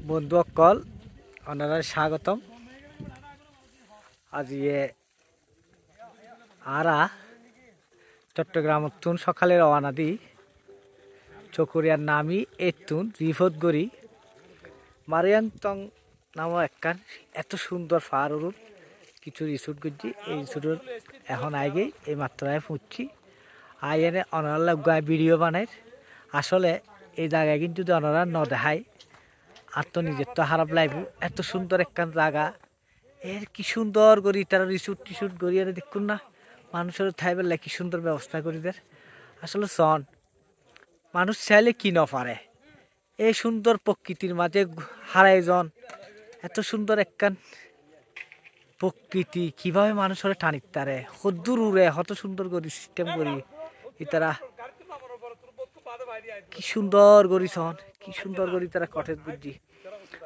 বন্ধু অকল ওনারা স্বাগতম। আজ আরা চট্টগ্রাম তুন সকালে রওনা দি চকরিয়ার নামি এতুন বিপদ গড়ি মারিয়াংটং নামও একখান এত সুন্দর ফারুর কিছু রিসুট করছি। এই রিসুটের এখন আগে এই মাত্রায় ফুটছি আই এনে অনারা গায়ে ভিডিও বানায়। আসলে এই জায়গায় কিন্তু যদি অনারা ন দেখায় আর তো নিজের তো খারাপ লাগবে। এত সুন্দর একখান জায়গা এর কি সুন্দর করি তারা রিসুট টিসুট করি আর দেখুন না মানুষের ঠাই বেলা কি সুন্দর ব্যবস্থা করি দেয়। আসলে সন মানুষ চাইলে কি ন পারে এই সুন্দর প্রকৃতির মাঝে হারাই জন এত সুন্দর একখান প্রকৃতি কিভাবে মানুষের টানিক তারে হদ্দুর উড়ে হত সুন্দর করি সিস্টেম করি তারা কি সুন্দর করি সন কি সুন্দর করি তারা কটেজ বুঝি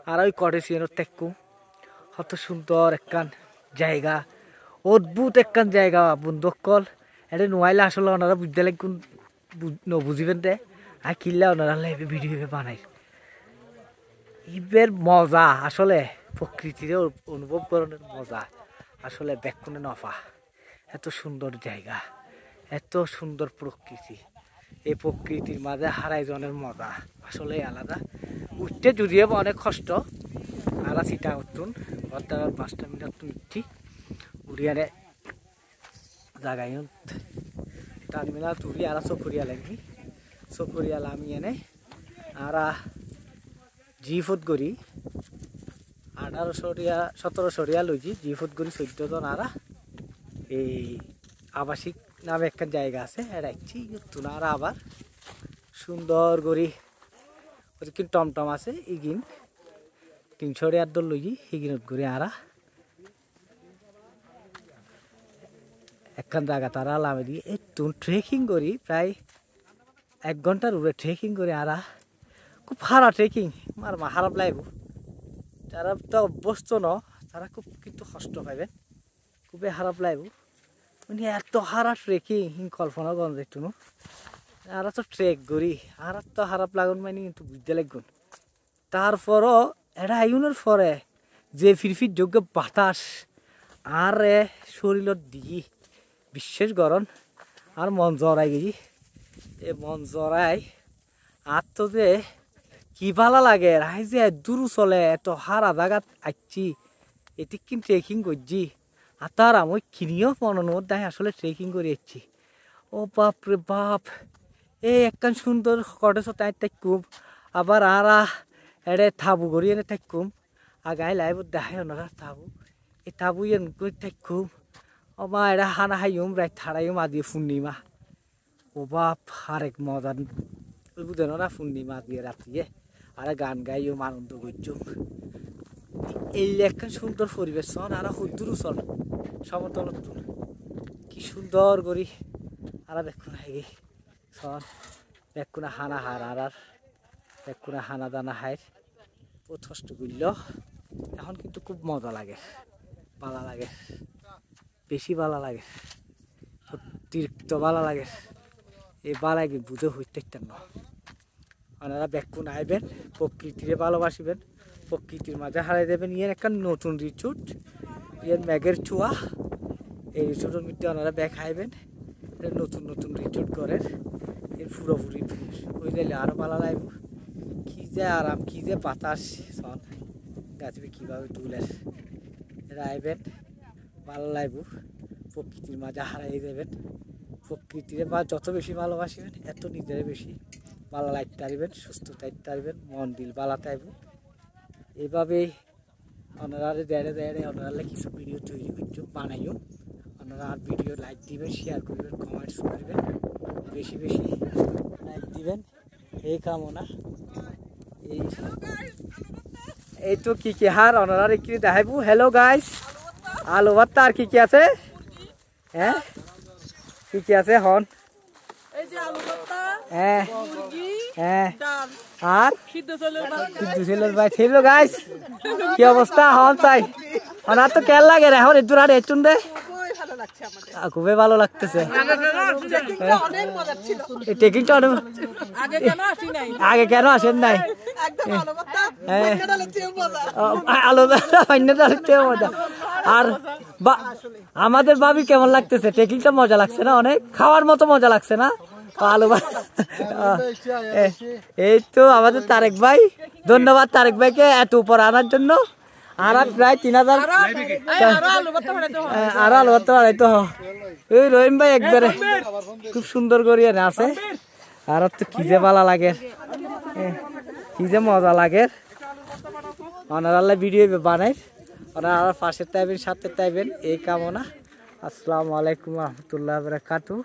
আর ওই কটেজ দেখু কত সুন্দর একখান জায়গা অদ্ভুত একখান জায়গা বন্ধুকল এটা নোয়াইলে আসলে ওনারা বুঝতে লাগুন বুঝিবেন দে আর কিনলে ওনারা ভিডিও বানাই ইবের মজা আসলে প্রকৃতির অনুভব করানোর মজা আসলে বেকুনে নফা। এত সুন্দর জায়গা এত সুন্দর প্রকৃতি এই প্রকৃতির মাঝে হারাই জনের মজা আসলে আলাদা। উঠতে যদিও অনেক কষ্ট আলা সিটা উঠতুন ঘর 5টা মিনিট উঠছি উড়িয়ারে জায়গায় টার্মিনাল তুলি আর চকরিয়া লাগবি চকরিয়াল আমি এনে আর জিফুট গড়ি 1700 রিয়া লইছি জিফুট গড়ি 14 জন আর এই আবাসিক নামে একটা জায়গা আছে রাখছি তুনারা আবার সুন্দর গড়ি ওদিকে টমটম আছে ইগিন 300 রিয়ার দল লইছি ইগিনত ঘুরে আর একখান জায়গা তারা লামে দিয়ে একটু ট্রেকিং করি প্রায় 1 ঘন্টার উপরে ট্রেকিং করে আর খুব খারাপ ট্রেকিং আমার খারাপ লাগবে যারা তো অভ্যস্ত ন তারা খুব কিন্তু কষ্ট পাইবে খুবই খারাপ লাগবে মানে এত খারাপ ট্রেকিং কল্পনা করেন একটু আর তো ট্রেক করি আর তো খারাপ লাগুন মানে কিন্তু বুঝতে লাগুন। তারপরও এটা আইনের পরে যে ফিরফির যোগ্য বাতাস আর শরীরের দিই বিশেষ গরম আর মন জড়াই গেছি এ মন জড়াই আর তো যে কি ভালো লাগে রাই যে দূর চলে এত হারা জায়গাত আসছি এটি কিন্তু ট্রেকিং করছি আর তার আমি কিনিও মনের দায় আসলে ট্রেকিং করে যাচ্ছি। ও বাপ রে বাপ এই একখান সুন্দর কটেজ তাই থাকুম আবার আর এড়ে থাবু করি এনে থাকুম আর গায়ে লাইব দেখায় ওনারা থাবু এই থাবু এন করে থাকুম ও মা এরা হানা হাইম রায় থাড়াইম আদিয়ে পূর্ণিমা ও বাপ আরেক মজা বুঝেন না পূর্ণিমা দিয়ে রাত্রিয়ে আর গান গাইও আনন্দ করছো এই একখান সুন্দর পরিবেশ সন আর হুদ্দুর চল সমতল কি সুন্দর করি আর দেখুন হাই সন দেখুন হানা হার আর দেখুন হানা দানা হাইর প্রথষ্ট করল এখন কিন্তু খুব মজা লাগে ভালো লাগে বেশি ভালো লাগে অতিরিক্ত ভালো লাগে এই বালাই বুঝে হইতে না ওনারা বেকুন আইবেন প্রকৃতিরে ভালোবাসিবেন প্রকৃতির মাঝে হারাই দেবেন ইয়ের একটা নতুন রিচুট ইয়ের ম্যাগের চুয়া এই রিচুটের মধ্যে ওনারা ব্যাগ খাইবেন নতুন নতুন রিচুট করেন এর পুরোপুরি হয়ে যাইলে আরও ভালো লাগবে কী যে আরাম কী যে বাতাস সন গাছবে কীভাবে তুলেন এরা আইবেন ভালো লাগবে প্রকৃতির মাঝে হারাই দেবেন প্রকৃতিরে বা যত বেশি ভালোবাসিবেন এত নিজের বেশি ভালো লাগতে পারবেন সুস্থ থাকতে পারবেন মন দিল ভালো থাকবে। এইভাবেই ওনারা দেড়ে দেড়ে ওনারা কিছু ভিডিও তৈরি করছো বানাইও ওনারা আর ভিডিও লাইক দিবেন শেয়ার করবেন কমেন্টস করবেন বেশি বেশি লাইক দিবেন এই কামনা এই তো কি কি হার ওনারা কি দেখাইবো। হ্যালো গাইস আলু ভর্তা আর কি আছে হ্যাঁ কি আছে হন হ্যাঁ হ্যাঁ আর গাইস কি অবস্থা হন চাই ওনার তো কেন লাগে এখন একটু আর একটু দে খুবই ভালো লাগতেছে আগে কেন আসেন নাই আর আমাদের ভাবি কেমন লাগতেছে? ট্রেকিংটা মজা লাগছে না? অনেক খাওয়ার মতো মজা লাগছে না? আলু এই তো আমাদের তারেক ভাই, ধন্যবাদ তারেক ভাইকে এত উপর আনার জন্য। আর প্রায় 3000 আর আলু ভর্তা বাড়াইতো। ওই রহিম ভাই একবারে খুব সুন্দর করিয়া আছে। আর তো কি যে ভালো লাগে, কি যে মজা লাগে। ওনারা ভিডিও বানাই, ওনারা পাশে তাইবেন, সাথে তাইবেন, এই কামনা। আসসালামু আলাইকুম রহমতুল্লাহ বারাকাতুহু।